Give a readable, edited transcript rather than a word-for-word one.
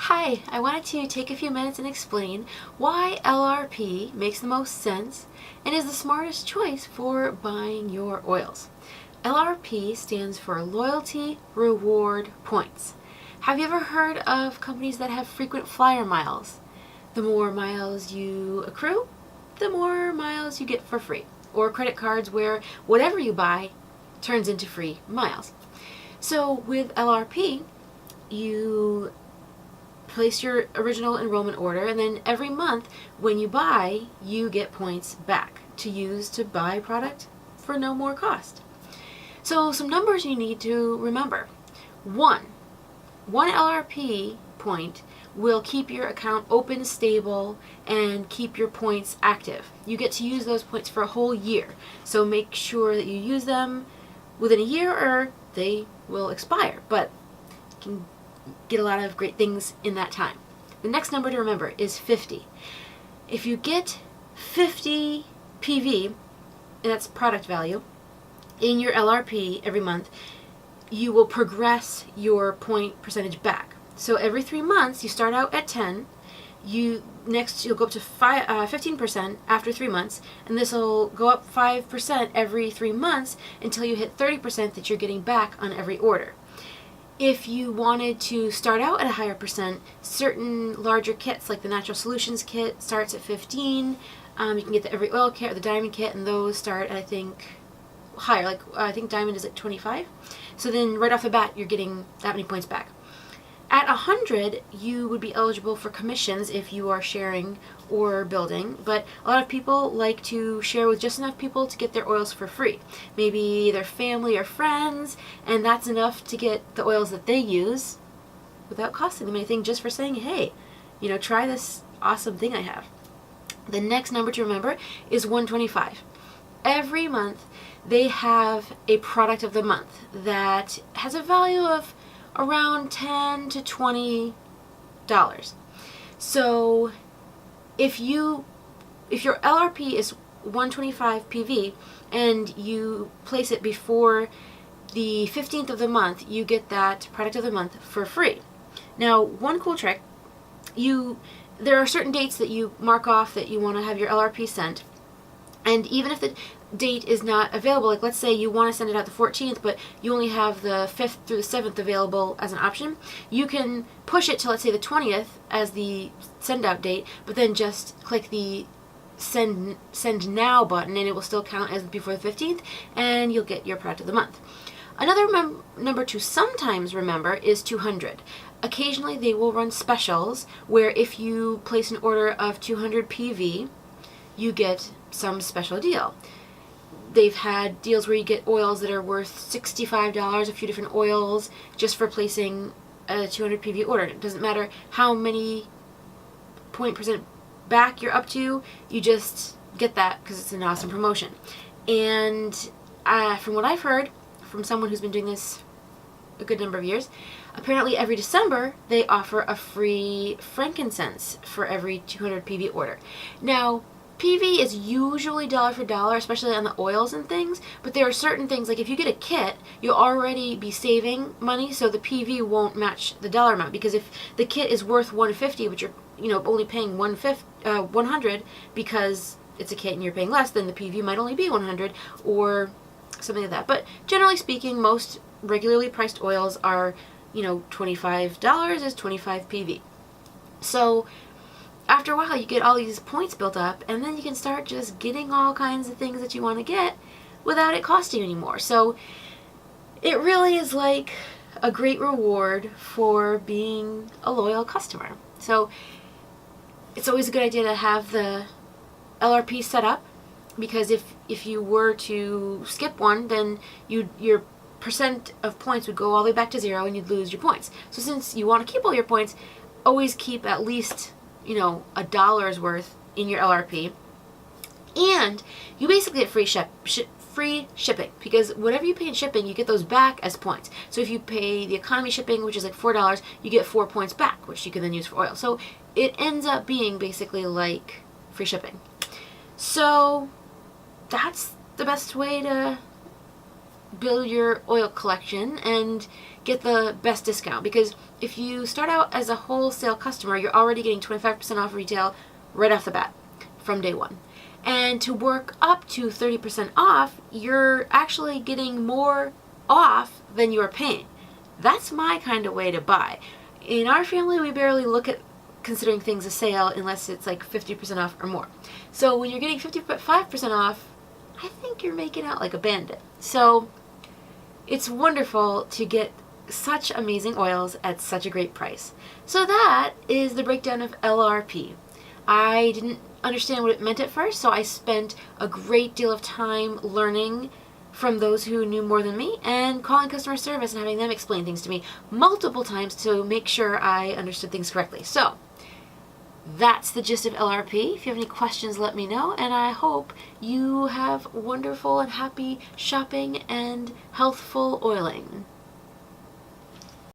Hi, I wanted to take a few minutes and explain why LRP makes the most sense and is the smartest choice for buying your oils. LRP stands for Loyalty Reward Points. Have you ever heard of companies that have frequent flyer miles? The more miles you accrue, the more miles you get for free. Or credit cards where whatever you buy turns into free miles. So with LRP, you place your original enrollment order, and then every month when you buy, you get points back to use to buy product for no more cost. So some numbers you need to remember. One LRP point will keep your account open, stable, and keep your points active. You get to use those points for a whole year. So make sure that you use them within a year or they will expire. But you can get a lot of great things in that time. The next number to remember is 50. If you get 50 PV, and that's product value, in your LRP every month, you will progress your point percentage back. So every 3 months, you start out at 10. You'll go up to 15% after 3 months, and this will go up 5% every 3 months until you hit 30% that you're getting back on every order. If you wanted to start out at a higher percent, certain larger kits like the Natural Solutions kit starts at 15. You can get the Every Oil kit or the Diamond kit, and those start at, I think, higher. Like I think Diamond is like 25. So then right off the bat, you're getting that many points back. At 100, you would be eligible for commissions if you are sharing or building, but a lot of people like to share with just enough people to get their oils for free. Maybe their family or friends, and that's enough to get the oils that they use without costing them anything, just for saying, hey, try this awesome thing I have. The next number to remember is 125. Every month, they have a product of the month that has a value of around $10 to $20. So if your LRP is 125 PV and you place it before the 15th of the month, you get that product of the month for free. Now, one cool trick, there are certain dates that you mark off that you want to have your LRP sent. And even if the date is not available, like let's say you want to send it out the 14th, but you only have the 5th through the 7th available as an option, you can push it to, let's say, the 20th as the send out date, but then just click the send now button and it will still count as before the 15th, and you'll get your product of the month. Another number to sometimes remember is 200. Occasionally they will run specials where if you place an order of 200 PV, you get some special deal. They've had deals where you get oils that are worth $65, a few different oils, just for placing a 200 PV order. It doesn't matter how many point percent back you're up to, you just get that because it's an awesome promotion. And from what I've heard from someone who's been doing this a good number of years, apparently every December they offer a free frankincense for every 200 PV order. Now, PV is usually dollar for dollar, especially on the oils and things, but there are certain things, like if you get a kit, you'll already be saving money, so the PV won't match the dollar amount, because if the kit is worth $150, but you're only paying $100 because it's a kit and you're paying less, then the PV might only be $100 or something like that. But generally speaking, most regularly priced oils are, $25 is 25 PV. So after a while, you get all these points built up, and then you can start just getting all kinds of things that you want to get without it costing you anymore. So it really is like a great reward for being a loyal customer. So it's always a good idea to have the LRP set up, because if you were to skip one, then your percent of points would go all the way back to 0 and you'd lose your points. So since you want to keep all your points, always keep at least $1's worth in your LRP, and you basically get free shipping, because whatever you pay in shipping, you get those back as points. So if you pay the economy shipping, which is like $4, you get 4 points back, which you can then use for oil. So it ends up being basically like free shipping. So that's the best way to build your oil collection and get the best discount, because if you start out as a wholesale customer, you're already getting 25% off retail right off the bat from day one. And to work up to 30% off, you're actually getting more off than you are paying. That's my kind of way to buy. In our family, we barely look at considering things a sale unless it's like 50% off or more. So when you're getting 55% off, I think you're making out like a bandit. So it's wonderful to get such amazing oils at such a great price. So that is the breakdown of LRP. I didn't understand what it meant at first, so I spent a great deal of time learning from those who knew more than me and calling customer service and having them explain things to me multiple times to make sure I understood things correctly. So that's the gist of LRP. If you have any questions, let me know, and I hope you have wonderful and happy shopping and healthful oiling.